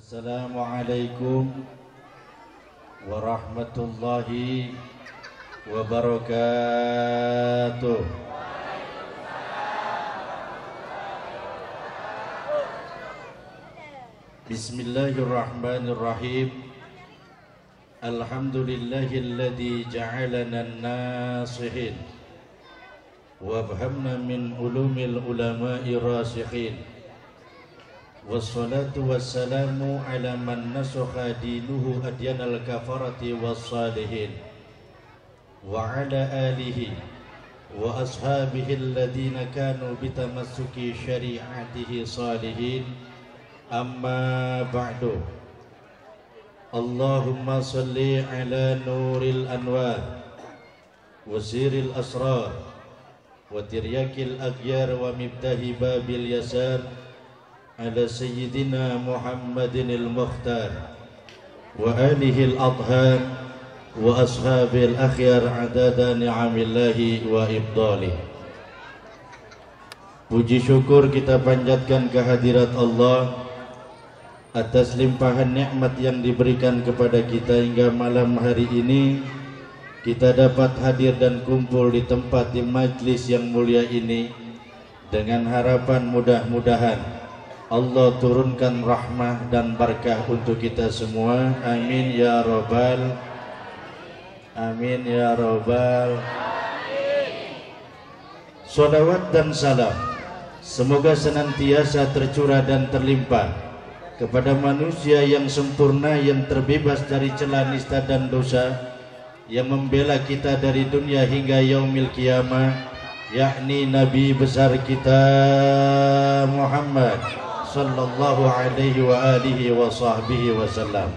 Assalamualaikum warahmatullahi wabarakatuh. Bismillahirrahmanirrahim. Alhamdulillahilladzi ja'alana an-nasihin wa abhamna min ulumil ulama'i rasikhin. Wassalatu wassalamu ala man nasakha dinuhu adyanal kafarati wassalihin wa ala alihi wa ashabihi alladhina kanu bitamassuki syari'atihi salihin. Amma ba'du. Allahumma salli ala nuril anwar wa siril asrar wa tiryakil aghyar wa mibtahi babil yasar ala sayyidina Muhammadin al-Mukhtar wa alihi al-adhar wa ashabil akhyar adada ni'amillahi wa ibdalih. Puji syukur kita panjatkan kehadirat Allah atas limpahan nikmat yang diberikan kepada kita hingga malam hari ini kita dapat hadir dan kumpul di tempat di majlis yang mulia ini dengan harapan mudah-mudahan Allah turunkan rahmah dan barakah untuk kita semua. Amin ya rabbal amin ya rabbal. Shalawat dan salam semoga senantiasa tercurah dan terlimpah kepada manusia yang sempurna, yang terbebas dari celah nista dan dosa, yang membela kita dari dunia hingga yaumil qiyamah, yakni Nabi besar kita Muhammad sallallahu alaihi wa alihi wa sahbihi wasallam.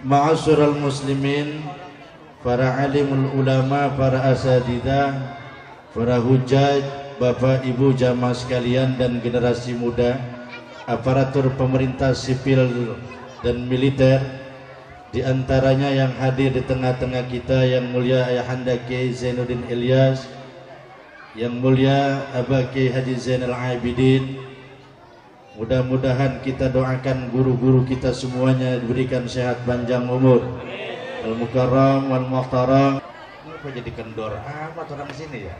Ma'asyiral muslimin, para alimul ulama, para asatidzah, para hujaj, bapak ibu jamaah sekalian dan generasi muda, aparatur pemerintah sipil dan militer, di antaranya yang hadir di tengah-tengah kita yang mulia Ayahanda Kiai Zainuddin Ilyas, yang mulia Abah Kiai Haji Zainal Abidin. Mudah-mudahan kita doakan guru-guru kita semuanya diberikan sehat panjang umur. Al-Mukarram wal Muhtaram. Kenapa jadi kendor amat orang sini ya?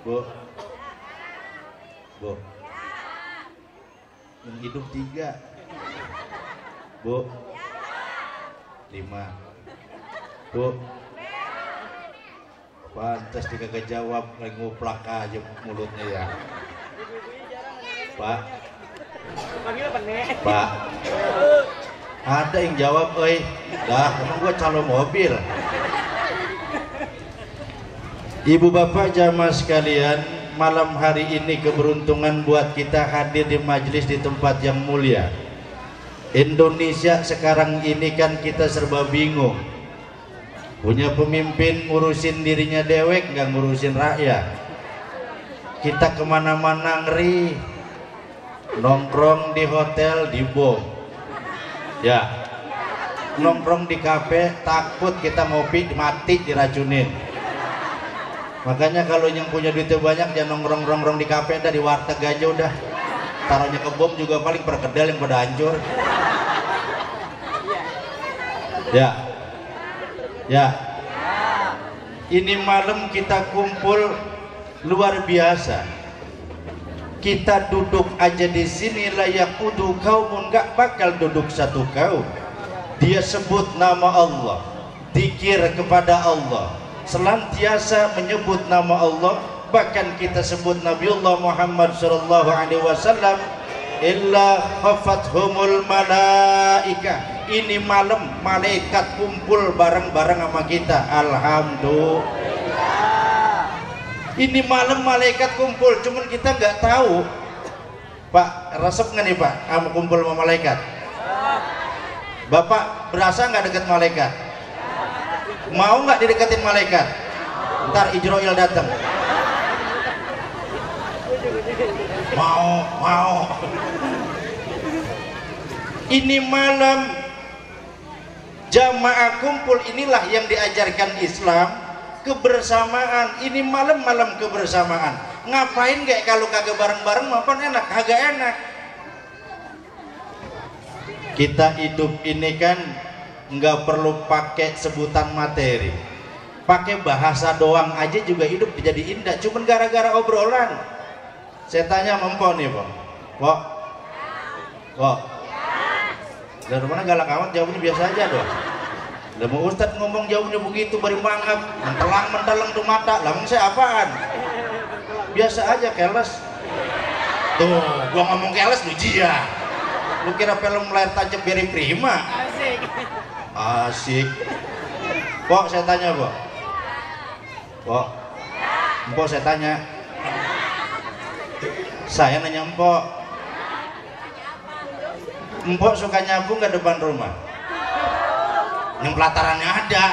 Bu, Bu, yang hidup 3, Bu, 5, Bu, pantas dikagak jawab, lagi nguplak aja mulutnya ya. Pak, Pak, ada yang jawab, oi, dah, emang gua calon mobil. Ibu bapak jamaah sekalian, malam hari ini keberuntungan buat kita hadir di majelis di tempat yang mulia. Indonesia sekarang ini kan kita serba bingung. Punya pemimpin ngurusin dirinya dewek, nggak ngurusin rakyat. Kita kemana-mana ngeri. Nongkrong di hotel dibom, ya, nongkrong di kafe takut kita ngopi mati diracunin. Makanya kalau yang punya duitnya banyak jangan nongkrong di kafe, dah di warteg aja udah, taruhnya ke bom juga paling perkedel yang pada hancur. Ya, ya, ini malam kita kumpul luar biasa. Kita duduk aja di sini layak udu kaumun, gak bakal duduk satu kaum. Dia sebut nama Allah, dzikir kepada Allah, selantiasa menyebut nama Allah. Bahkan kita sebut Nabiullah Muhammad sallallahu alaihi wasallam, illa khafathumul malaika. Ini malam malaikat kumpul bareng-bareng sama kita. Alhamdulillah. Ini malam malaikat kumpul, cuman kita nggak tahu. Pak, resep nggak nih Pak, kamu kumpul sama malaikat? Bapak berasa nggak deket malaikat? Mau nggak dideketin malaikat? Ntar Ijroil datang. Mau. Ini malam jamaah kumpul, inilah yang diajarkan Islam. Kebersamaan, ini malam-malam kebersamaan. Ngapain kayak kalau kagak bareng-bareng maupun enak, kagak enak. Kita hidup ini kan nggak perlu pakai sebutan materi, pakai bahasa doang aja juga hidup jadi indah, cuman gara-gara obrolan. Saya tanya Mempok nih, Pok, dari mana galak amat, jawabnya biasa aja doang. Lah mau Ustadz ngomong jawabnya begitu bari mangap, mentelang tuh mata, lah saya apaan? Biasa aja, keles. Tuh, gua ngomong keles lu jia. Lu kira film layar tancap Berry Prima? Asik. Pok, saya tanya, Pok, saya tanya. Saya nanya Empok suka nyabu nggak depan rumah? Yang pelatarannya ada,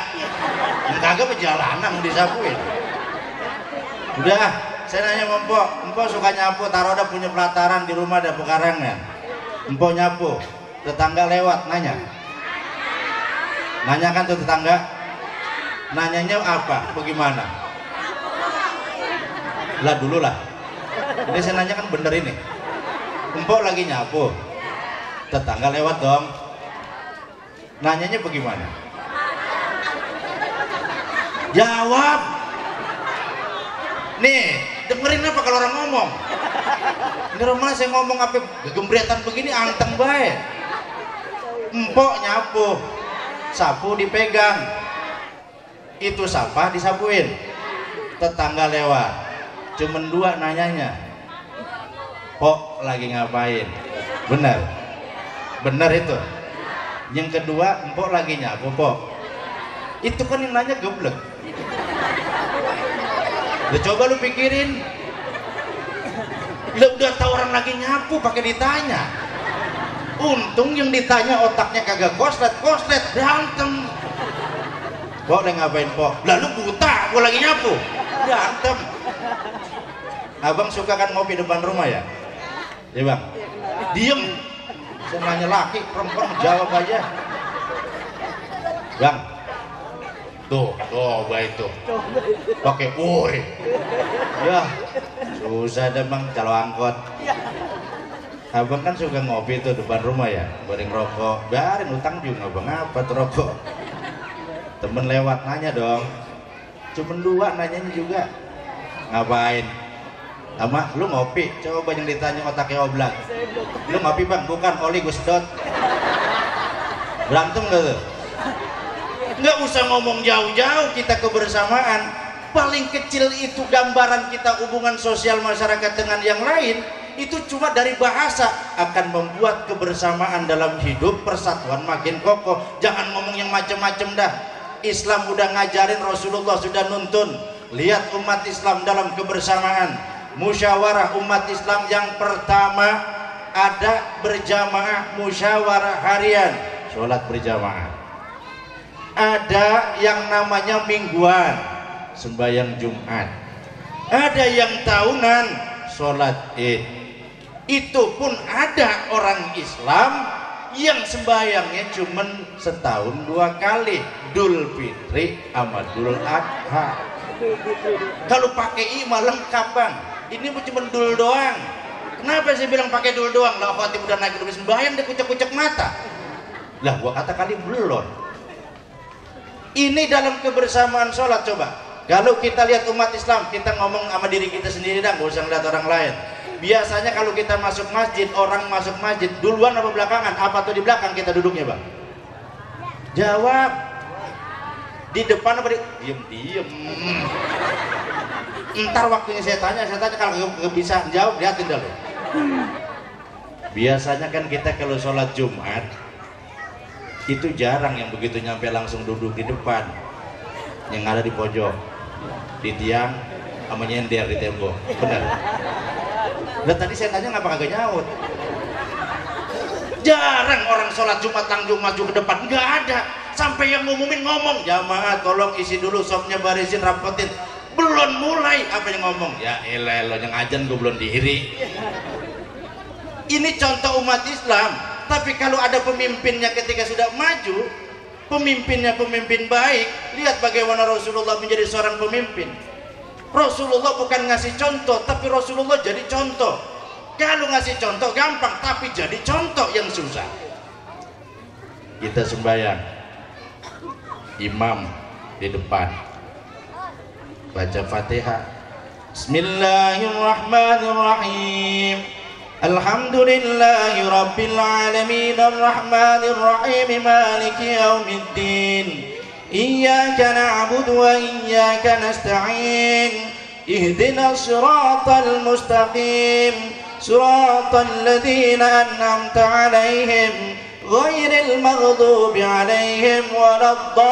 yang kagak perjalanan disapuin. Udah, saya nanya Empok suka nyapu, taruh ada punya pelataran di rumah ada pekarangan. Empok nyapu, tetangga lewat nanya kan tuh tetangga, nanyanya apa, bagaimana? Lah dulu lah, ini saya nanya kan bener ini. Empok lagi nyapu, tetangga lewat dong, nanyanya bagaimana? Jawab. Nih, dengerin apa kalau orang ngomong. Ini rumah saya ngomong apa gegembriatan begini anteng baik. Empok nyapu, sapu dipegang, itu sampah disapuin. Tetangga lewat, cuman dua nanyanya, Pok lagi ngapain? Bener itu. Yang kedua, Empok lagi nyapu, Pok. Itu kan yang nanya geblek. Udah coba lu pikirin. Lu udah tahu orang lagi nyapu pakai ditanya. Untung yang ditanya otaknya kagak koslet berantem. Pok lagi ngapain, Pok? Lalu buta, gua lagi nyapu. Berantem. Abang suka kan ngopi depan rumah ya? Ya bang? Diem. Saya nanya laki, perempuan jawab aja. Bang, tuh, baik tuh. Pakai woi. Ya, susah deh bang kalau angkot. Abang kan suka ngopi tuh depan rumah ya, bareng rokok. Biarin utang juga bang, apa tuh rokok? Temen lewat nanya dong. Cuman dua nanyanya juga. Ngapain? Sama lu ngopi, coba yang ditanya otaknya oblak. Lu ngopi bang, bukan oli gusdot. Berantem gak tuh? Nggak usah ngomong jauh-jauh, kita kebersamaan. Paling kecil itu gambaran kita hubungan sosial masyarakat dengan yang lain, itu cuma dari bahasa akan membuat kebersamaan dalam hidup, persatuan makin kokoh. Jangan ngomong yang macem-macem dah. Islam udah ngajarin, Rasulullah sudah nuntun. Lihat umat Islam dalam kebersamaan. Musyawarah umat Islam yang pertama ada berjamaah, musyawarah harian, sholat berjamaah. Ada yang namanya mingguan, sembahyang Jumat. Ada yang tahunan, sholat Id. Itu pun ada orang Islam yang sembahyangnya cuman setahun 2 kali, Dul Fitri sama Dul Adha. Kalau pakai I malah lengkap bang. Ini cuma dul doang. Kenapa saya bilang pakai dul doang? Lah khatib udah naik udah sembahyang dia kucek-kucek mata. Lah gua kata kali belum. Ini dalam kebersamaan sholat. Coba kalau kita lihat umat Islam, kita ngomong sama diri kita sendiri dah, gak usah ngeliat orang lain. Biasanya kalau kita masuk masjid, orang masuk masjid duluan apa belakangan? Apa tuh di belakang kita duduknya bang? Jawab. Di depan apa di? Diem. Ntar waktunya saya tanya kalau nggak bisa jawab liatin dulu. Biasanya kan kita kalau sholat Jumat itu jarang yang begitu nyampe langsung duduk di depan, yang ada di pojok, di tiang, sama nyender di tembok. Benar. Dan tadi saya tanya ngapa kagak nyaut? Jarang orang sholat Jumat langsung maju ke depan, nggak ada. Sampai yang ngumumin ngomong, jamaah tolong isi dulu sopnya, barisin, rapetin. Belum mulai apa yang ngomong, ya elah lo yang ajan gue belum dihiri. Ini contoh umat Islam. Tapi kalau ada pemimpinnya ketika sudah maju, pemimpinnya pemimpin baik, lihat bagaimana Rasulullah menjadi seorang pemimpin. Rasulullah bukan ngasih contoh, tapi Rasulullah jadi contoh. Kalau ngasih contoh gampang, tapi jadi contoh yang susah. Kita sembahyang, imam di depan baca Fatihah. Bismillahirrahmanirrahim. Alhamdulillahi rabbil alamin arrahmanir rahim maliki yaumiddin. Iyyaka na'budu wa iyyaka nasta'in. Ihdinas siratal mustaqim. Siratal ladzina an'amta 'alaihim ghairil maghdubi 'alaihim waladdallin.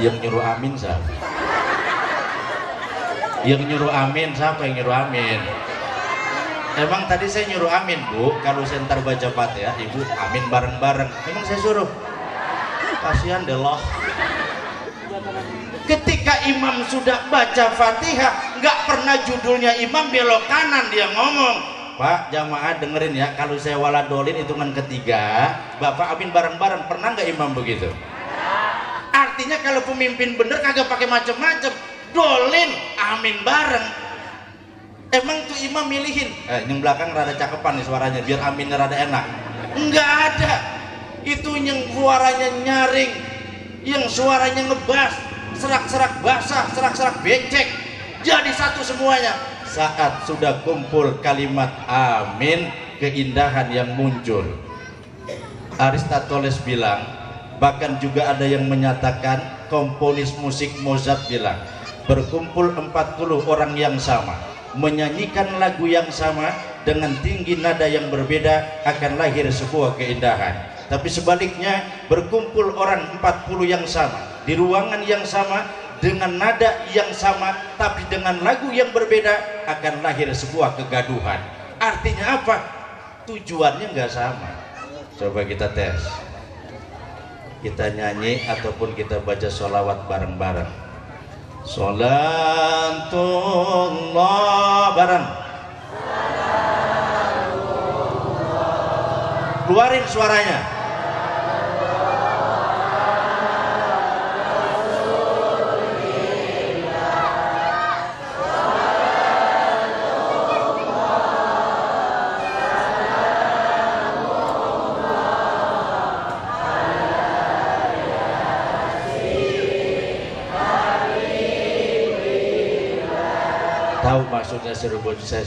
Yang nyuruh amin siapa? Yang nyuruh amin siapa yang nyuruh amin? Emang tadi saya nyuruh amin, Bu. Kalau saya ntar baca Fatihah, Ibu amin bareng-bareng. Emang saya suruh? Kasihan deh loh. Ketika imam sudah baca Fatihah, nggak pernah judulnya imam belok kanan dia ngomong. Pak, jamaah dengerin ya, kalau saya waladolin hitungan ketiga, Bapak amin bareng-bareng. Pernah nggak imam begitu? Artinya kalau pemimpin bener kagak pakai macem-macem, dolin amin bareng. Emang tuh imam milihin, yang belakang rada cakepan nih suaranya biar aminnya rada enak. Enggak ada. Itu yang suaranya nyaring, yang suaranya ngebas, serak-serak basah, serak-serak becek, jadi satu semuanya. Saat sudah kumpul kalimat amin, keindahan yang muncul. Aristoteles bilang, bahkan juga ada yang menyatakan, komponis musik Mozart bilang, berkumpul 40 orang yang sama, menyanyikan lagu yang sama dengan tinggi nada yang berbeda, akan lahir sebuah keindahan. Tapi sebaliknya, berkumpul orang 40 yang sama di ruangan yang sama dengan nada yang sama tapi dengan lagu yang berbeda, akan lahir sebuah kegaduhan. Artinya apa? Tujuannya nggak sama. Coba kita tes, kita nyanyi ataupun kita baca sholawat bareng-bareng. Sholatullah bareng. Keluarin suaranya. Tahu maksudnya saya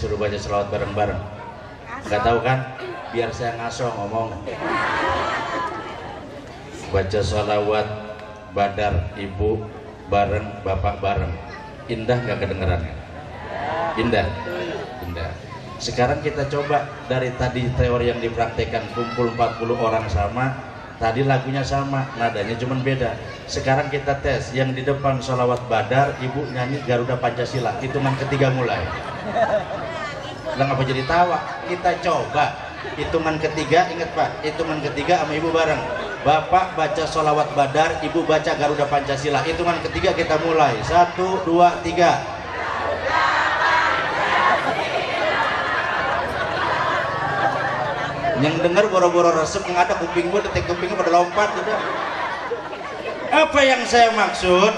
suruh baca selawat bareng-bareng? Nggak tahu kan? Biar saya ngaso ngomong. Baca selawat badar ibu bareng, bapak bareng. Indah nggak kedengerannya? Indah? Indah. Sekarang kita coba dari tadi teori yang dipraktekkan, kumpul 40 orang sama, tadi lagunya sama, nadanya cuma beda. Sekarang kita tes, yang di depan sholawat badar, ibu nyanyi Garuda Pancasila, hitungan ketiga mulai. Lah ngapa jadi tawa? Kita coba hitungan ketiga, ingat Pak, hitungan ketiga sama ibu bareng. Bapak baca sholawat badar, ibu baca Garuda Pancasila, hitungan ketiga kita mulai. 1, 2, 3. Yang denger boro-boro resep, yang ada kuping gue, detik kupingnya pada lompat udah. Apa yang saya maksud?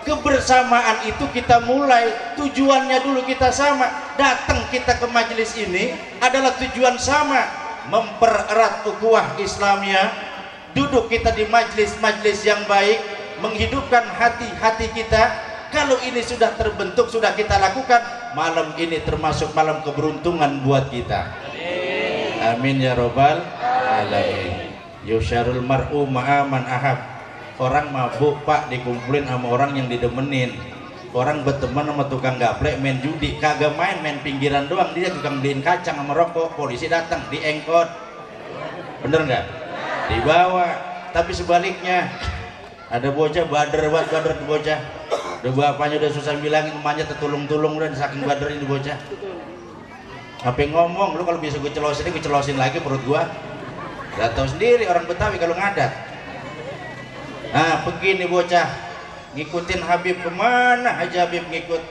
Kebersamaan itu kita mulai, tujuannya dulu kita sama. Datang kita ke majelis ini adalah tujuan sama, mempererat ukhuwah Islamiyah. Duduk kita di majelis-majelis yang baik, menghidupkan hati-hati kita. Kalau ini sudah terbentuk, sudah kita lakukan, malam ini termasuk malam keberuntungan buat kita. Amin ya robbal alamin. Yusyarul mar'u ma'aman ahab. Orang mabuk Pak dikumpulin sama orang yang didemenin. Orang berteman sama tukang gaplek main judi, kagak main pinggiran doang, dia tukang beliin kacang sama rokok. Polisi datang diengkot, bener nggak? Dibawa. Tapi sebaliknya ada bocah bader bocah, udah bapaknya udah susah bilangin, emaknya tertulung-tulung udah saking bader ini bocah. Apa ngomong, lu kalau bisa gue celosin lagi perut gua. Gak tahu sendiri orang Betawi kalau ngadat. Nah begini bocah, ngikutin Habib kemana aja Habib ngikut.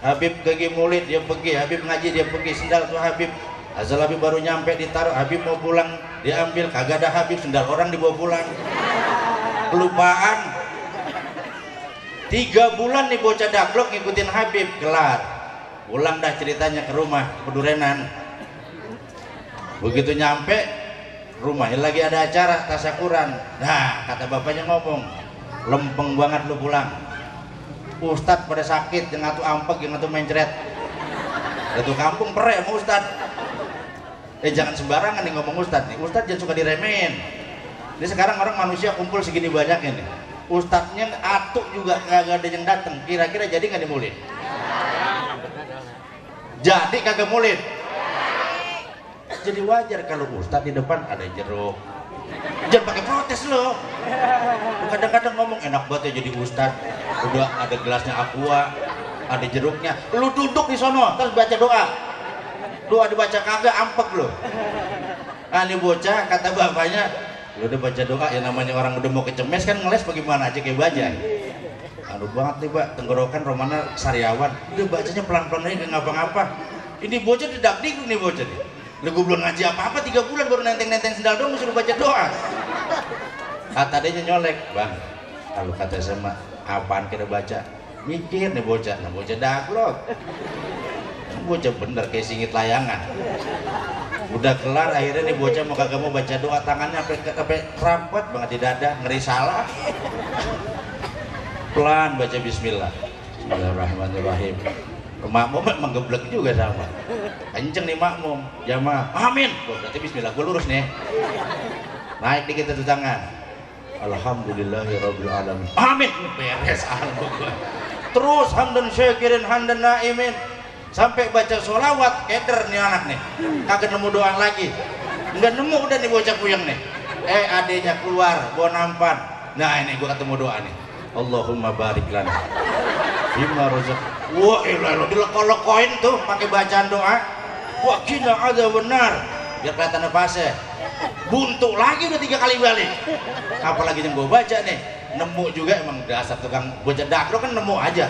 Habib pergi maulid dia pergi, Habib ngaji dia pergi, sendal tuh Habib. Asal Habib baru nyampe ditaruh, Habib mau pulang diambil, kagak ada Habib, sendal orang dibawa pulang. Kelupaan. 3 bulan nih bocah daglok ngikutin Habib, kelar. Pulang dah ceritanya ke rumah, Pedurenan. Begitu nyampe rumah, lagi ada acara tasyakuran. Nah, kata bapaknya ngomong, lempeng banget lu pulang. Ustadz pada sakit, yang atu ampek, yang atu mencret. Satu kampung perek sama Ustadz. Jangan sembarangan nih ngomong Ustadz nih. Ustadz jangan suka diremehin. Ini sekarang orang manusia kumpul segini banyaknya nih. Ustadznya atuk juga kagak ada yang datang. Kira-kira jadi nggak dimulin? Jadi kagak mulin. Jadi wajar kalau Ustadz di depan ada jeruk. Jangan pakai protes lo. Kadang-kadang ngomong enak banget ya jadi Ustadz. Udah ada gelasnya aqua, ada jeruknya. Lu duduk di sono, terus baca doa. Doa dibaca kagak ampek lo. Nah, ini bocah kata bapaknya, lu udah baca doa ya, namanya orang udah mau kecemes kan ngeles bagaimana aja kayak bajai. Aduh banget nih Pak, tenggorokan Romana sariawan. Udah bacanya pelan-pelan aja nggak ngapa-ngapa. Ini bocah didak-dikduk nih bocah nih. Lu gue belum ngaji apa-apa 3 bulan baru nenteng-nenteng sendal dong suruh baca doa. Tadinya nyolek, Bang. Kalau kata sama apaan kita baca? Mikir nih bocah, nah bocah daglok. Bocah bener kayak singit layangan. Udah kelar akhirnya nih bocah mau kagak mau baca doa, tangannya sampai rapat banget di dada, ngeri salah. Pelan baca bismillah. Bismillahirrahmanirrahim. Makmum memang geblek juga sama. Kenceng nih makmum, jamaah. Amin. Berarti bismillah gue lurus nih. Naik dikit satu tangan. Alhamdulillahirabbil alamin. Amin. Beres alhamdulillah. Terus hamdan syakirin hamdan naimin. Sampai baca sholawat, keder nih anak nih. Kagak nemu doa lagi. Enggak nemu udah nih bocah kuyang nih. Adenya keluar, bawa nampan. Nah ini gua ketemu doa nih. Allahumma barik lana bima rozak. Wah ilah dileko-lekoin tuh pakai bacaan doa. Wah kina ada benar. Biar kelihatan pasnya. Buntu lagi udah 3 kali balik. Apalagi yang gua baca nih. Nemu juga emang dasar tukang bocah daglok kan nemu aja.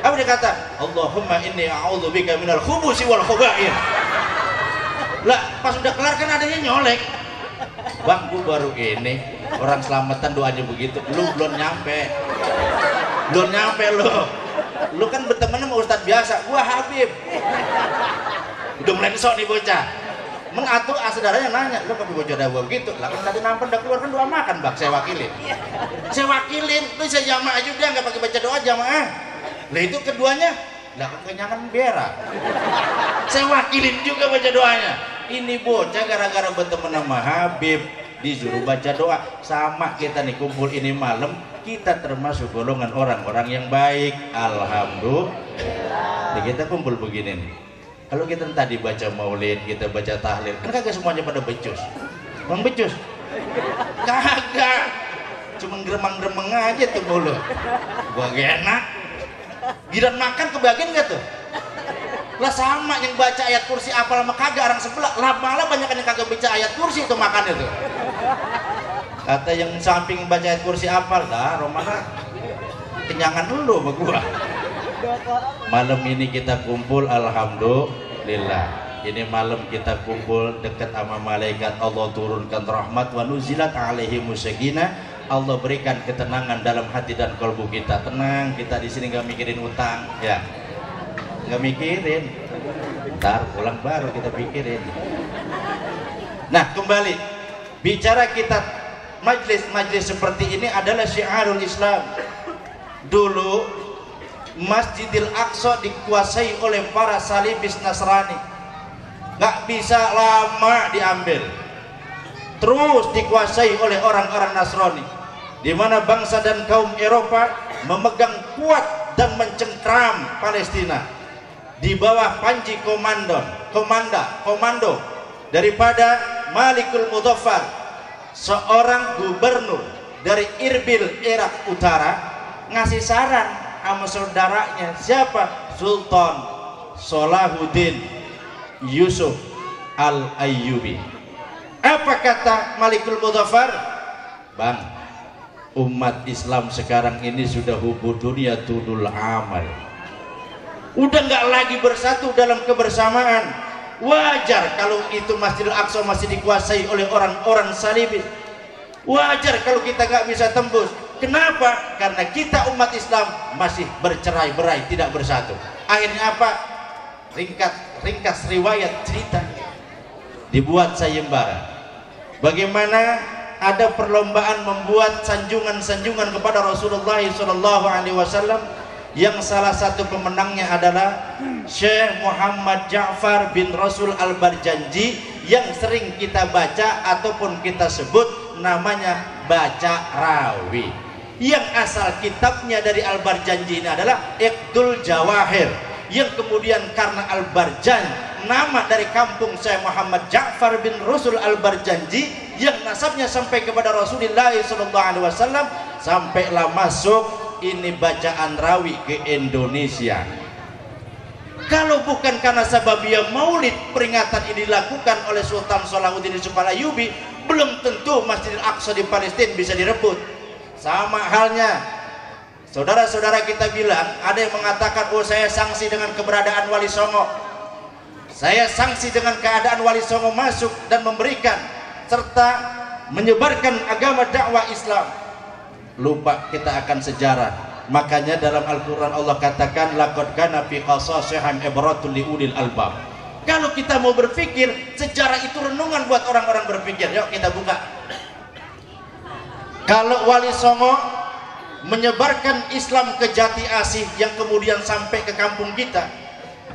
Apa dia kata? Allahumma inni a'udzubika minal khubusi wal khaba'ith. Lah pas udah kelar kan adanya nyolek. Bang, gua baru ini orang selamatan doanya begitu. Lu belum nyampe. Belum nyampe lu. Lu kan berteman sama ustadz biasa, gua Habib. Udah mulai nesok nih bocah. Mengatur saudaranya nanya, lu kok bocah dah gua begitu? Lah kan tadi nampan udah keluar kan doa makan, Bang, saya wakilin. Saya wakilin, lu saya jamaah aja udah enggak pakai baca doa jamaah. Lah itu keduanya, lah kenyangan berak. Saya wakilin juga baca doanya. Ini bocah gara-gara berteman sama Habib disuruh baca doa. Sama kita nih kumpul ini malam, kita termasuk golongan orang-orang yang baik. Alhamdulillah. Nah, kita kumpul begini nih. Kalau kita tadi baca maulid, kita baca tahlil, kan kagak semuanya pada becus. Bang becus? Kagak. Cuma gremeng-gremeng aja tuh mulut. Gua gak enak. Giran makan kebagian gak tuh? Lah sama yang baca ayat kursi apal sama kagak orang sebelah. Lah malah banyak yang kagak baca ayat kursi itu makannya tuh. Kata yang samping baca ayat kursi apal, dah Romana kenyangan dulu sama gua. Malam ini kita kumpul alhamdulillah. Ini malam kita kumpul dekat sama malaikat. Allah turunkan rahmat wa nuzilat alaihimus sakinah. Allah berikan ketenangan dalam hati dan kalbu kita. Tenang, kita di sini nggak mikirin utang, ya. Nggak mikirin. Ntar pulang baru kita pikirin. Nah, kembali bicara kita majlis seperti ini adalah syiarul Islam. Dulu Masjidil Aqsa dikuasai oleh para salibis Nasrani, nggak bisa lama diambil, terus dikuasai oleh orang-orang Nasrani, di mana bangsa dan kaum Eropa memegang kuat dan mencengkram Palestina di bawah panji komando daripada Malikul Muzaffar, seorang gubernur dari Irbil Irak Utara, ngasih saran sama saudaranya siapa? Sultan Salahuddin Yusuf Al-Ayyubi. Apa kata Malikul Muzaffar? Bang, umat Islam sekarang ini sudah hubud dunia tudul amal, udah nggak lagi bersatu dalam kebersamaan. Wajar kalau itu Masjidil Aqsa masih dikuasai oleh orang-orang salibis. Wajar kalau kita nggak bisa tembus. Kenapa? Karena kita umat Islam masih bercerai-berai, tidak bersatu. Akhirnya apa? Ringkas riwayat cerita dibuat sayembara. Bagaimana ada perlombaan membuat sanjungan-sanjungan kepada Rasulullah SAW, yang salah satu pemenangnya adalah Syekh Muhammad Ja'far bin Rasul Al-Barjanji, yang sering kita baca ataupun kita sebut namanya baca rawi, yang asal kitabnya dari Al-Barjanji ini adalah Iqdul Jawahir, yang kemudian karena Al-Barjan nama dari kampung Syekh Muhammad Ja'far bin Rasul Al-Barjanji yang nasabnya sampai kepada Rasulullah SAW, sampailah masuk ini bacaan rawi ke Indonesia. Kalau bukan karena sababiyah maulid peringatan ini dilakukan oleh Sultan Salahuddin Yusuf Al-Ayyubi, belum tentu Masjidil Aqsa di Palestina bisa direbut. Sama halnya saudara-saudara kita bilang, ada yang mengatakan, oh saya sanksi dengan keberadaan Wali Songo, saya sanksi dengan keadaan Wali Songo masuk dan memberikan serta menyebarkan agama dakwah Islam. Lupa kita akan sejarah. Makanya dalam Al-Quran Allah katakan, laqad kana fi qasasihim ibratun li ulil albab. Kalau kita mau berpikir, sejarah itu renungan buat orang-orang berpikir. Yuk kita buka. Kalau Wali Songo menyebarkan Islam ke Jati Asih yang kemudian sampai ke kampung kita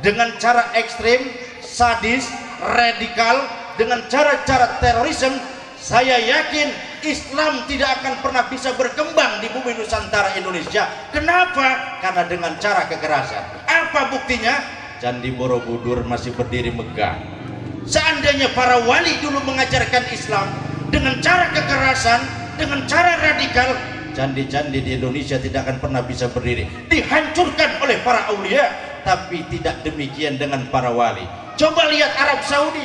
dengan cara ekstrim, sadis, radikal, dengan cara-cara terorisme, saya yakin Islam tidak akan pernah bisa berkembang di bumi Nusantara Indonesia. Kenapa? Karena dengan cara kekerasan. Apa buktinya? Candi Borobudur masih berdiri megah. Seandainya para wali dulu mengajarkan Islam dengan cara kekerasan, dengan cara radikal, candi-candi di Indonesia tidak akan pernah bisa berdiri. Dihancurkan oleh para aulia, tapi tidak demikian dengan para wali. Coba lihat Arab Saudi.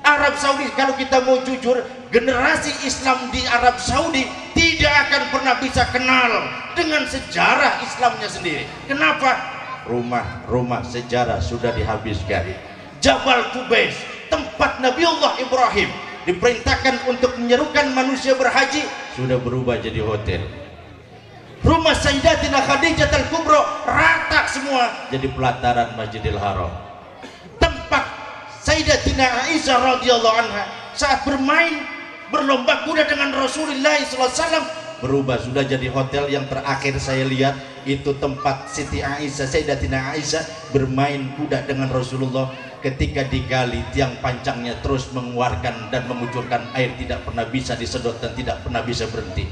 Arab Saudi, kalau kita mau jujur, generasi Islam di Arab Saudi tidak akan pernah bisa kenal dengan sejarah Islamnya sendiri. Kenapa? Rumah-rumah sejarah sudah dihabiskan. Jabal Qubais, tempat Nabiullah Ibrahim diperintahkan untuk menyerukan manusia berhaji, sudah berubah jadi hotel. Rumah Sayyidatina Khadijah Al-Kubra rata semua jadi pelataran Masjidil Haram. Tempat Sayyidatina Aisyah radhiyallahu anha saat berlomba kuda dengan Rasulullah SAW berubah, sudah jadi hotel. Yang terakhir saya lihat itu tempat Siti Aisyah, Sayyidatina Aisyah bermain kuda dengan Rasulullah. Ketika digali, tiang pancangnya terus mengeluarkan dan mengucurkan air, tidak pernah bisa disedot dan tidak pernah bisa berhenti.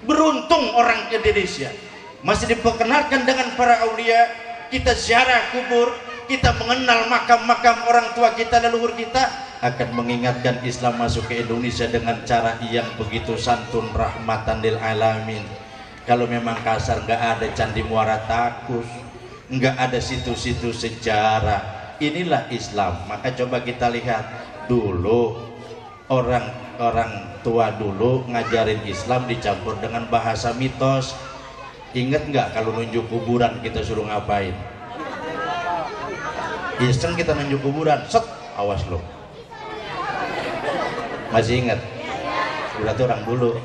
Beruntung orang Indonesia masih diperkenalkan dengan para aulia. Kita ziarah kubur, kita mengenal makam-makam orang tua kita, leluhur kita, akan mengingatkan Islam masuk ke Indonesia dengan cara yang begitu santun, rahmatan lil alamin. Kalau memang kasar, nggak ada Candi Muara Takus, nggak ada situ-situ sejarah. Inilah Islam. Maka coba kita lihat dulu orang-orang tua dulu ngajarin Islam dicampur dengan bahasa mitos. Ingat nggak kalau nunjuk kuburan kita suruh ngapain? Iseng kita nunjuk kuburan, set, awas lo. Masih ingat? Berarti orang dulu.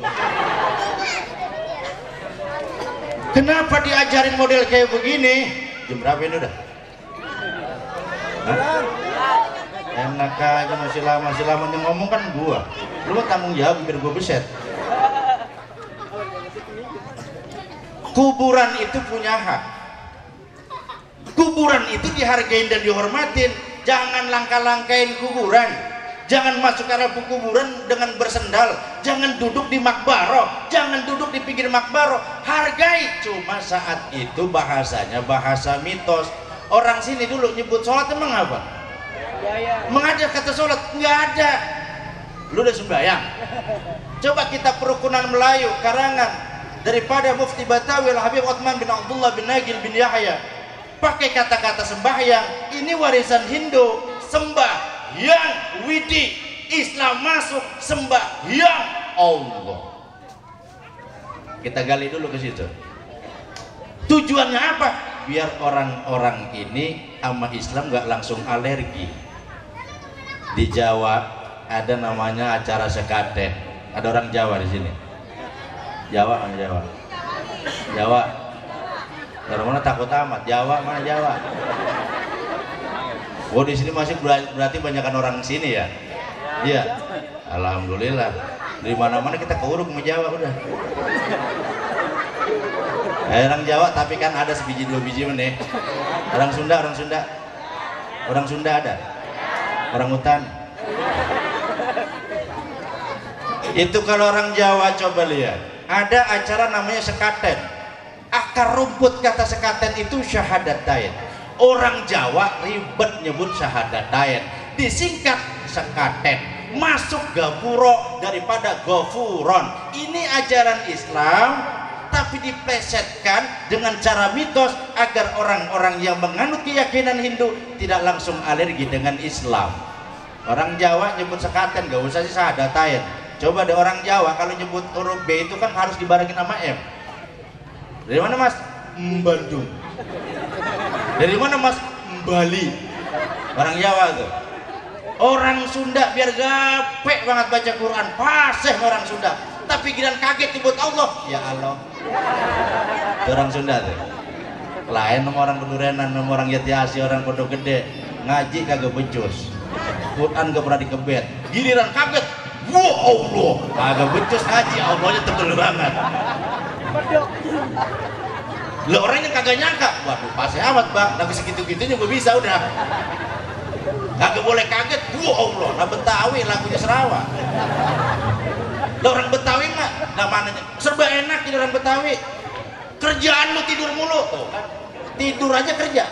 Kenapa diajarin model kayak begini? Jam berapa ini udah? Hah? Enak aja, masih lama nih ngomong kan gua. Lu tanggung jawab biar gua beset. Kuburan itu punya hak. Kuburan itu dihargain dan dihormatin. Jangan langkah-langkahin kuburan. Jangan masuk ke arah kuburan dengan bersendal. Jangan duduk di makbaroh. Jangan duduk di pinggir makbaroh. Hargai. Cuma saat itu bahasanya bahasa mitos. Orang sini dulu nyebut sholat emang apa? Mengajar kata sholat nggak ada. Lu udah sembahyang. Coba kita perukunan Melayu karangan daripada Mufti Batawi Al-Habib Uthman bin Abdullah bin Nagil bin Yahya, pakai kata-kata sembahyang. Ini warisan Hindu. Sembah yang widi, Islam masuk sembah yang Allah. Kita gali dulu ke situ. Tujuannya apa? Biar orang-orang ini sama Islam nggak langsung alergi. Di Jawa ada namanya acara sekaten. Ada orang Jawa di sini. Jawa mana Jawa? Jawa. Dari mana takut amat? Jawa mana Jawa? Oh di sini masih berarti banyakan orang sini ya? Iya. Alhamdulillah. Di mana-mana kita keuruk mau Jawa udah. Orang Jawa tapi kan ada sebiji dua biji nih. Orang Sunda ada. Orang Hutan. Itu kalau orang Jawa coba lihat. Ada acara namanya sekaten. Akar rumput kata sekaten itu syahadatain. Orang Jawa ribet nyebut syahadatain, disingkat sekaten, masuk gapuro daripada gofuron. Ini ajaran Islam tapi diplesetkan dengan cara mitos agar orang-orang yang menganut keyakinan Hindu tidak langsung alergi dengan Islam. Orang Jawa nyebut sekaten, gak usah sih syahadatain. Coba deh orang Jawa kalau nyebut huruf B itu kan harus dibarengin sama M. Dari mana Mas? Bandung. Dari mana Mas? Bali. Orang Jawa tuh. Orang Sunda biar gape banget baca Quran, fasih orang Sunda. Tapi giliran kaget nyebut Allah, ya Allah. Itu orang Sunda tuh. Lain sama orang Kedurenan, sama orang Jatiasi, orang Pondok Gede. Ngaji kagak becus. Quran gak pernah dikebet. Giliran kaget, wah Allah. Kagak becus ngaji, Allahnya tebel banget. Lo orangnya kagak nyangka, waduh pasti amat bang, lagi segitu-gitunya gue bisa udah. Kagak boleh kaget, wah Allah, nah Betawi lagunya Sarawak. Lo orang Betawi mah, namanya serba enak jadi orang Betawi. Kerjaan lo tidur mulu, tuh kan, tidur aja kerja.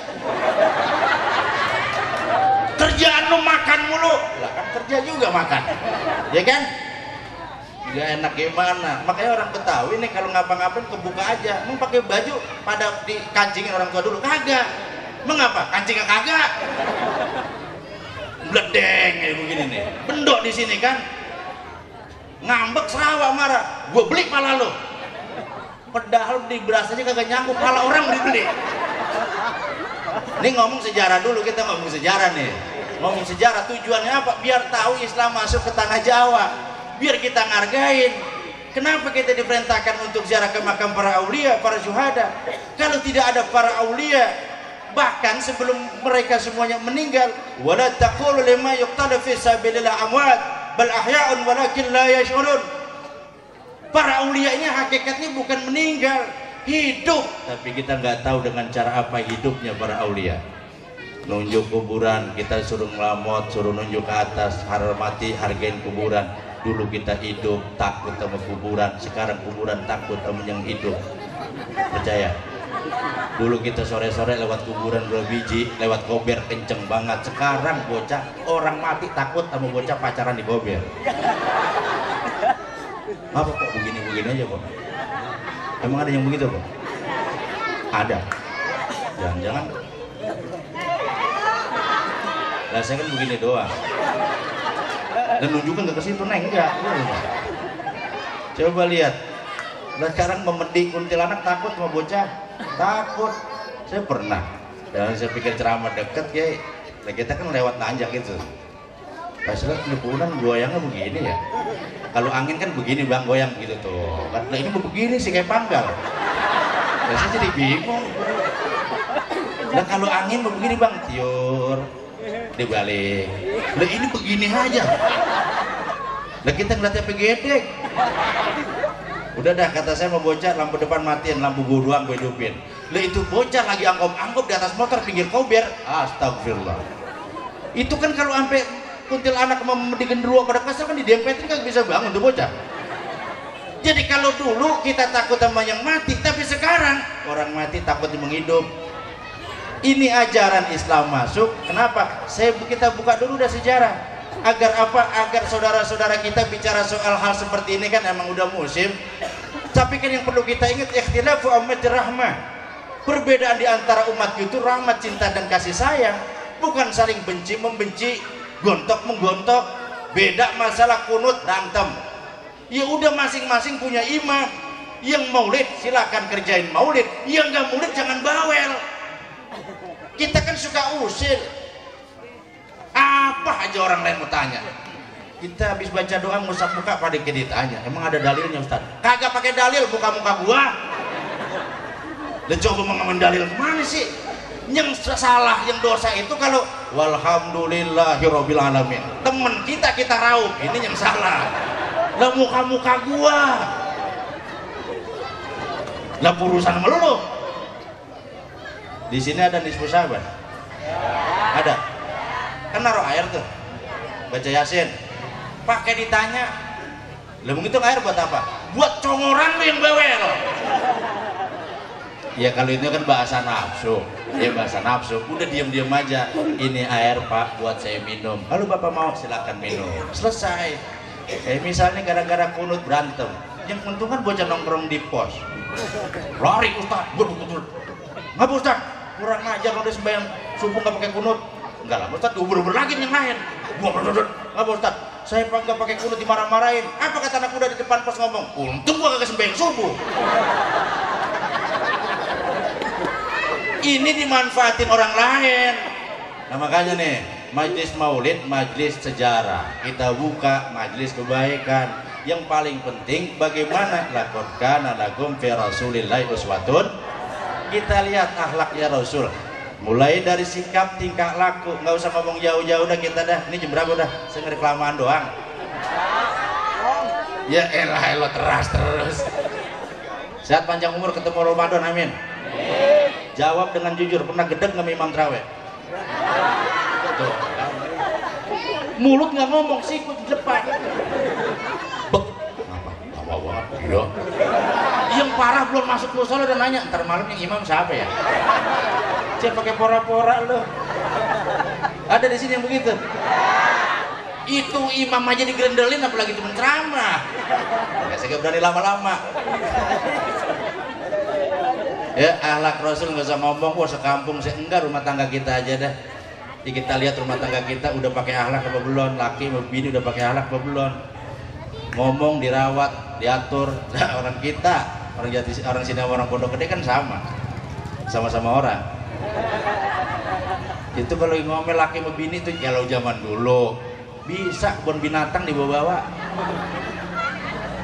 Kerjaan lo makan mulu, lah kan kerja juga makan, ya kan? Gak enak gimana, makanya orang Betawi nih kalau ngapa-ngapain kebuka aja. Mau pakai baju pada dikancingin orang tua dulu, kagak. Mengapa? Kancingnya kagak. Bledeng kayak begini nih, bendok di sini kan, ngambek Sarawak marah, gue beli pala lo. Padahal di beras aja kagak nyangkut, pala orang beli. Ini ngomong sejarah dulu, kita ngomong sejarah nih. Ngomong sejarah tujuannya apa? Biar tahu Islam masuk ke tanah Jawa. Biar kita ngargain. Kenapa kita diperintahkan untuk ziarah ke makam para aulia, para syuhada? Kalau tidak ada para aulia, bahkan sebelum mereka semuanya meninggal, wala taqulu lima yuqtalu fi sabilillah amwat bal ahya'un walakin la yash'urun. Para aulia ini hakikatnya bukan meninggal, hidup, tapi kita nggak tahu dengan cara apa hidupnya para aulia. Nunjuk kuburan, kita suruh ngelamot, suruh nunjuk ke atas, hormati, hargain kuburan. Dulu kita hidup takut sama kuburan, sekarang kuburan takut sama yang hidup. Percaya? Dulu kita sore-sore lewat kuburan 2 biji, lewat kober kenceng banget. Sekarang bocah orang mati takut sama bocah pacaran di kober. Apa kok begini-begini aja kok? Emang ada yang begitu kok? Ada. Jangan-jangan. Lah saya kan begini doang. Dan nunjukkan ke situ, neng enggak. Coba lihat. Nah sekarang memedik kuntilanak takut sama bocah, takut. Saya pernah. Dan saya pikir ceramah deket ya. Nah kita kan lewat nanjak gitu. Pas lihat kuburan goyangnya begini ya. Kalau angin kan begini bang, goyang gitu tuh. Nah ini begini sih kayak panggal. Nah, saya jadi bingung. Nah kalau angin begini bang, tiur dibalik. Nah ini begini aja. Nah kita ngeliatnya begedek. Udah dah kata saya mau bocah, lampu depan matiin, lampu gue doang gue hidupin. Lah itu bocah lagi angkop-angkop di atas motor pinggir kober. Astagfirullah. Itu kan kalau sampai kuntilanak mau di genderuwo pada kasar kan didempetin kan bisa bangun tuh bocah. Jadi kalau dulu kita takut sama yang mati, tapi sekarang orang mati takut yang menghidup. Ini ajaran Islam masuk. Kenapa? Kita buka dulu udah sejarah. Agar apa? Agar saudara-saudara kita bicara soal hal seperti ini kan emang udah musim. Tapi kan yang perlu kita ingat, ikhtilafu ummati rahmah. Perbedaan di antara umat itu rahmat, cinta dan kasih sayang, bukan saling benci membenci, gontok menggontok. Beda masalah kunut berantem. Ya udah masing-masing punya imam. Yang maulid silakan kerjain maulid, yang nggak maulid jangan bawel. Kita kan suka usil. Apa aja orang lain mau tanya. Kita habis baca doa ngusap muka pada ditanya, emang ada dalilnya Ustaz? Kagak pakai dalil, muka-muka gua. Dan coba mengamen dalil kemana sih? Yang salah, yang dosa itu kalau walhamdulillahirabbil alamin. Temen kita raup, ini yang salah. Lah muka-muka gua. Lah urusan sama lu. Di sini ada nisfu sahabat. Ada. Kan naruh air tuh. Baca Yasin. Pakai ditanya, lah begitu air buat apa? Buat congoran lu yang bawel. Ya kalau itu kan bahasa nafsu, ya bahasa nafsu. Udah diam-diam aja. Ini air Pak, buat saya minum. Kalau Bapak mau silakan minum. Selesai. Misalnya gara-gara kunut berantem, yang untung kan bocah nongkrong di pos. Lari Ustaz, ngapa Ustaz? Kurang ajar kalau dia sembahyang subuh nggak pakai kunut. Enggak lah Ustaz, ubur-ubur lagi yang lain. Ngapa Ustaz? Saya nggak pakai kunut dimarah-marahin. Apa kata anak muda di depan pos ngomong? Untung gua kagak sembahyang subuh. Ini dimanfaatin orang lain. Nah makanya nih, majlis maulid, majlis sejarah. Kita buka majlis kebaikan. Yang paling penting bagaimana laqad kana lakum fi rasulillahi uswatun. Kita lihat akhlaknya Rasul. Mulai dari sikap, tingkah laku, nggak usah ngomong jauh-jauh dah kita dah. Ini jam berapa dah? Saya ngereklamaan doang. Ya elah teras terus. Sehat panjang umur ketemu Ramadan, amin. Jawab dengan jujur, pernah gedeg nggak Imam Traweh? Tuh. Mulut nggak ngomong, sikut di depan. Bek. Apa banget? Iya. Yang parah belum masuk musola udah nanya, ntar malam yang imam siapa ya? Saya pakai pora-pora loh. Ada di sini yang begitu. Itu imam aja digrendelin, apalagi cuma ceramah. Ya, saya gak berani lama-lama. Ya akhlak Rasul nggak usah ngomong, wah sekampung saya enggak, rumah tangga kita aja dah. Jadi kita lihat rumah tangga kita udah pakai akhlak apa belum, laki sama bini udah pakai akhlak apa belum. Ngomong dirawat, diatur. Nah, orang kita, orang sini sama orang Pondok Gede kan sama-sama orang. Itu kalau ngomel laki sama bini itu kalau zaman dulu bisa bon binatang dibawa-bawa.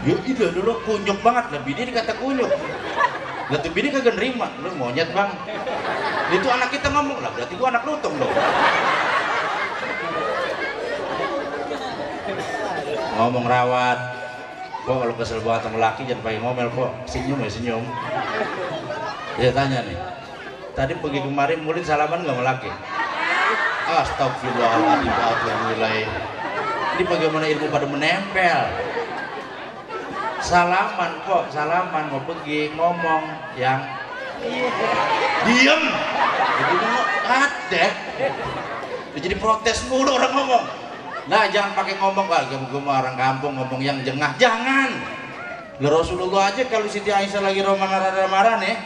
Ya itu dulu kunyuk banget, lah bini dikata kunyuk. Lah tuh bini kagak nerima, lu monyet bang. Itu anak kita ngomong, lah berarti gua anak lutung dong. Ngomong rawat, kok kalau kesel banget sama laki jangan pakai ngomel kok, senyum ya senyum. Dia tanya nih, tadi pergi kemarin murid salaman nggak sama laki? Astagfirullahaladzim, alhamdulillah. Ini bagaimana ilmu pada menempel? Salaman kok, salaman mau pergi ngomong yang diem. Jadi ada, jadi protes mulu orang ngomong. Nah jangan pakai ngomong gue orang kampung ngomong yang jengah, jangan. Rasulullah aja kalau Siti Aisyah lagi marah nih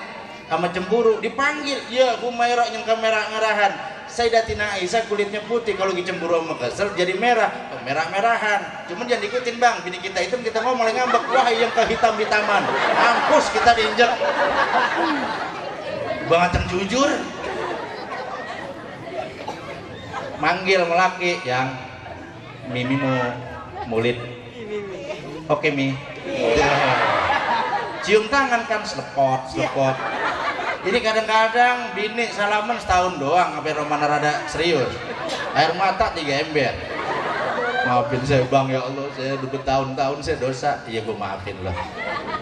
sama cemburu dipanggil, ya Humairah yang kamera ngarahan. Sayyidatina Aisyah kulitnya putih, kalau lagi cemburu sama kesel jadi merah-merahan. Cuman jangan diikutin bang, bini kita hitam kita ngomong lagi ngambek, wah yang kehitam-hitaman, mampus kita diinjek. Banget yang jujur, manggil melaki yang Mimi mau mulit. Oke Mi. Cium tangan kan selepot. Jadi kadang-kadang bini salaman setahun doang, sampai Romana rada serius. Air mata 3 ember. Maafin saya bang ya Allah, saya udah bertahun-tahun saya dosa. Iya gue maafin lah.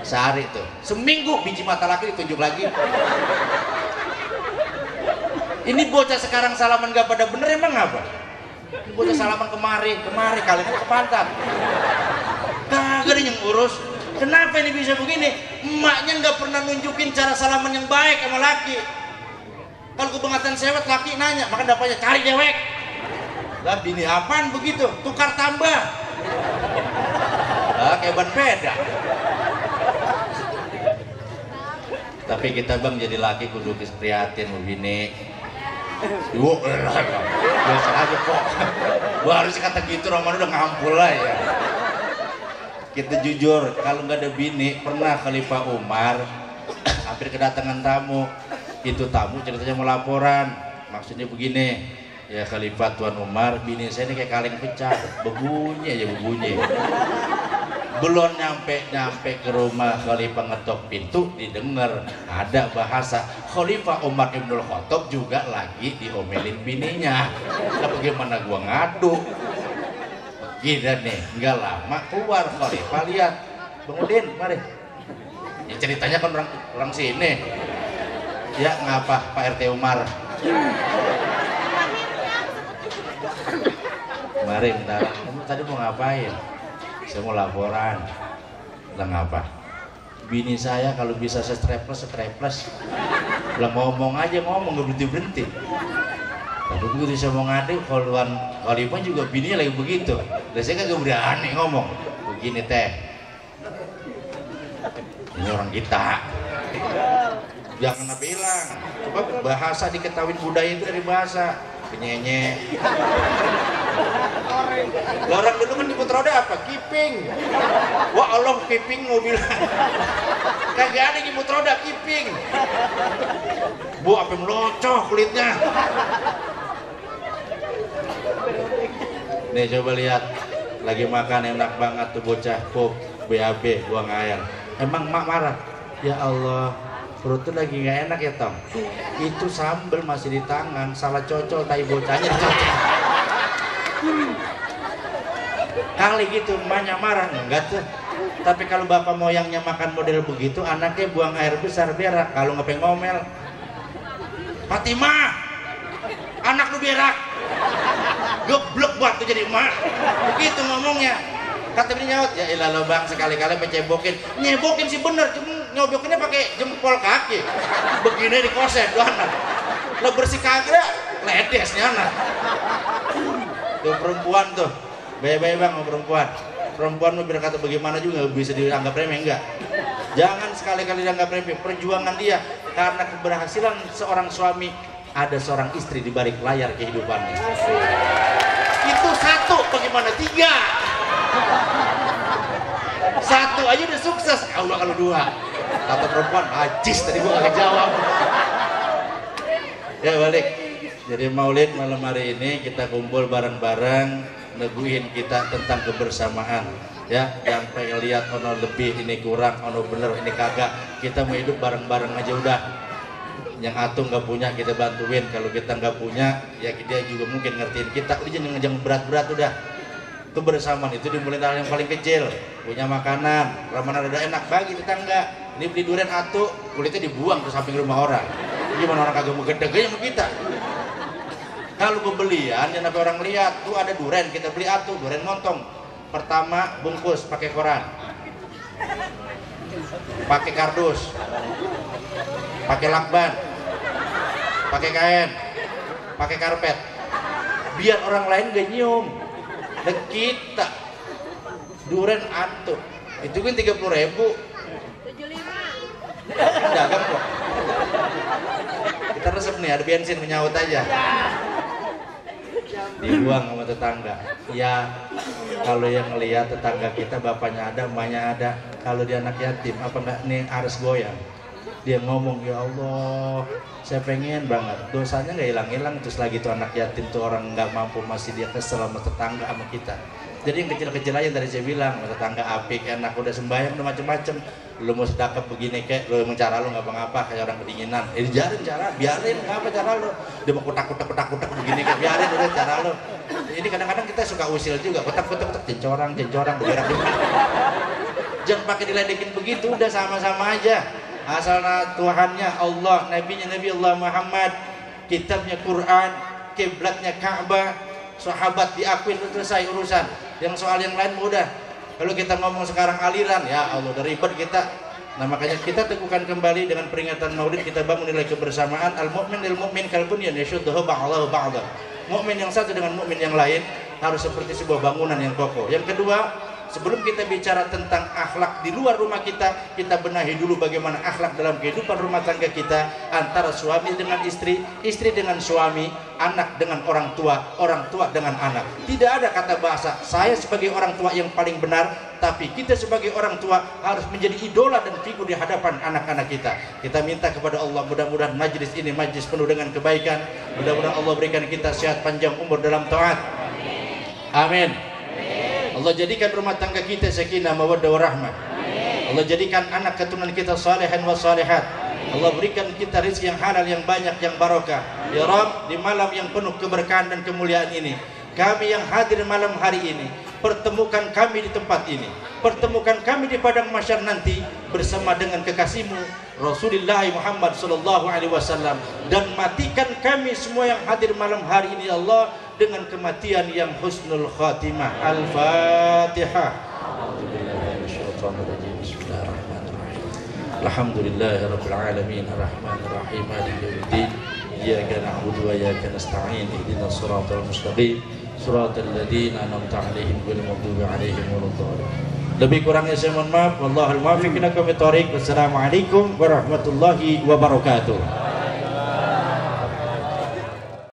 Sehari tuh, seminggu biji mata laki ditunjuk lagi. Ini bocah sekarang salaman gak pada bener emang apa? Bocah salaman kemari kalian ke pantat. Kagak ada yang urus. Kenapa ini bisa begini? Emaknya nggak pernah nunjukin cara salaman yang baik sama laki. Kalau kebangetan sewet laki nanya, maka dapatnya cari dewek. Lah bini apaan begitu? Tukar tambah. Lah kayak ban beda. Tapi kita bang jadi laki kudu prihatin sama bini. Biasa aja kok. Gua harus kata gitu, Roman udah ngampul lah ya. Kita jujur, kalau nggak ada bini, pernah Khalifah Umar hampir kedatangan tamu. Itu tamu ceritanya mau laporan, maksudnya begini, ya Khalifah Tuan Umar, bini saya ini kayak kaleng pecah, berbunyi aja berbunyi. Belum nyampe ke rumah Khalifah ngetok pintu, didengar ada bahasa Khalifah Umar Ibnul Khattab juga lagi diomelin bininya. Nah, bagaimana gua ngadu? Gila nih, nggak lama keluar Khalifah, lihat Bang Udin, mari. Ya, ceritanya kan orang sini. Ya ngapa Pak RT Umar? Mari bentar, kamu tadi mau ngapain? Saya mau laporan. Lah ngapa? Bini saya kalau bisa streples. Lah ngomong aja ngomong, nggak berhenti. Tapi begitu saya mau ngadu, Khalifah juga bininya lagi begitu. Dan saya kagak berani ngomong. Begini teh, ini orang kita. Jangan bilang, coba bahasa diketahui budaya itu dari bahasa. Penyenye. Orang dulu kan jemput roda apa? Kiping. Wah Allah, kiping mau bilang. Kagak ada jemput roda, kiping. Bu apa melocoh kulitnya. Nih coba lihat, lagi makan enak banget tuh bocah pop BAB buang air. Emang mak marah? Ya Allah, perut tuh lagi nggak enak ya Tom. Itu sambel masih di tangan, salah cocol tai bocahnya cocol. Kali gitu emaknya marah enggak tuh. Tapi kalau bapak moyangnya makan model begitu, anaknya buang air besar berak. Kalau nggak ngomel, Fatimah, anak lu berak. Geblek buat tuh jadi emak. Begitu ngomongnya. Kata bini nyaut, ya ilah lo bang, sekali-kali mencebokin. Nyebokin sih bener, cuma nyobokinnya pakai jempol kaki. Begini di koset tuh anak. Lo bersih kagak, ledesnya anak. Tuh perempuan tuh, bayi-bayi bang mau perempuan. Perempuan mau berkata bagaimana juga bisa dianggap remeh, enggak. Jangan sekali-kali dianggap remeh. Perjuangan dia, karena keberhasilan seorang suami, ada seorang istri di balik layar kehidupannya. Itu satu, bagaimana tiga? Satu aja udah sukses. Allah kalau dua. Kata perempuan, ajis tadi gua gak jawab. Ya balik. Jadi maulid malam hari ini kita kumpul bareng-bareng, neguhin kita tentang kebersamaan. Ya, sampai lihat ono lebih ini kurang, ono bener ini kagak. Kita mau hidup bareng-bareng aja udah. Yang atuh nggak punya kita bantuin, kalau kita nggak punya ya dia juga mungkin ngertiin kita. Udah jangan berat-berat udah. Kebersamaan itu dimulai dari yang paling kecil. Punya makanan, ramana ada enak bagi tetangga. Ini beli durian atuh, kulitnya dibuang ke samping rumah orang. Gimana orang kagak mau gede-gede sama kita? Kalau pembelian jangan sampai orang lihat tuh ada durian, kita beli atuh, durian montong. Pertama bungkus pakai koran, pakai kardus, pakai lakban, pakai kain, pakai karpet, biar orang lain gak nyium. Dan kita durian atuh itu kan 30.000, 75 dagang kok. Kita resep nih, ada bensin menyaut aja, dibuang sama tetangga. Ya kalau yang ngelihat tetangga kita bapaknya ada, emaknya ada, kalau dia anak yatim apa enggak nih harus goyang. Dia ngomong, ya Allah saya pengen banget dosanya nggak hilang-hilang. Terus lagi tuh anak yatim tuh orang nggak mampu masih dia kesel sama tetangga sama kita. Jadi yang kecil-kecil aja yang tadi saya bilang, tetangga apik enak udah sembahyang udah macem-macem. Lu mau sedekap begini kayak lu mau cara lu nggak apa-apa kayak orang kedinginan. Dijarin cara, biarin nggak apa cara lu. Dia mau kutak begini kayak biarin udah cara lu. Ini kadang-kadang kita suka usil juga, kotak-kotak jencorang bergerak. Jangan pakai diledekin begitu, udah sama-sama aja. Asalnya Tuhannya Allah, nabinya Nabi Allah Muhammad, kitabnya Quran, kiblatnya Ka'bah, sahabat diakui, selesai urusan. Yang soal yang lain mudah. Kalau kita ngomong sekarang aliran, ya Allah udah ribet kita. Nah makanya kita teguhkan kembali dengan peringatan Maulid, kita bangun nilai kebersamaan. Al-mu'min lil mu'min kalbunyan yashudduhu ba'dahu ba'dhan. Mukmin yang satu dengan mukmin yang lain harus seperti sebuah bangunan yang kokoh. Yang kedua, sebelum kita bicara tentang akhlak di luar rumah kita, kita benahi dulu bagaimana akhlak dalam kehidupan rumah tangga kita, antara suami dengan istri, istri dengan suami, anak dengan orang tua dengan anak. Tidak ada kata bahasa saya sebagai orang tua yang paling benar, tapi kita sebagai orang tua harus menjadi idola dan figur di hadapan anak-anak kita. Kita minta kepada Allah, mudah-mudahan majlis ini majlis penuh dengan kebaikan. Mudah-mudahan Allah berikan kita sehat panjang umur dalam taat. Amin. Allah jadikan rumah tangga kita sakinah mawaddah warahmah. Allah jadikan anak keturunan kita salihan wa salihat. Allah berikan kita rezeki yang halal, yang banyak, yang barokah. Ya Rabb, di malam yang penuh keberkahan dan kemuliaan ini, kami yang hadir malam hari ini, pertemukan kami di tempat ini, pertemukan kami di padang mahsyar nanti bersama dengan kekasihmu Rasulullah Muhammad sallallahu alaihi wasallam, dan matikan kami semua yang hadir malam hari ini Allah dengan kematian yang husnul khatimah. Al-Fatihah. Alhamdulillahirabbil alamin arrahmanir rahim maliki yaumiddin iyyaka na'budu wa iyyaka nasta'in ihdinas siratal mustaqim siratal ladzina an'amta 'alaihim ghairil maghdubi 'alaihim waladdallin. Lebih kurangnya saya mohon maaf. Wallahul muwaffiq ila aqwamit thoriq. Wassalamualaikum warahmatullahi wabarakatuh.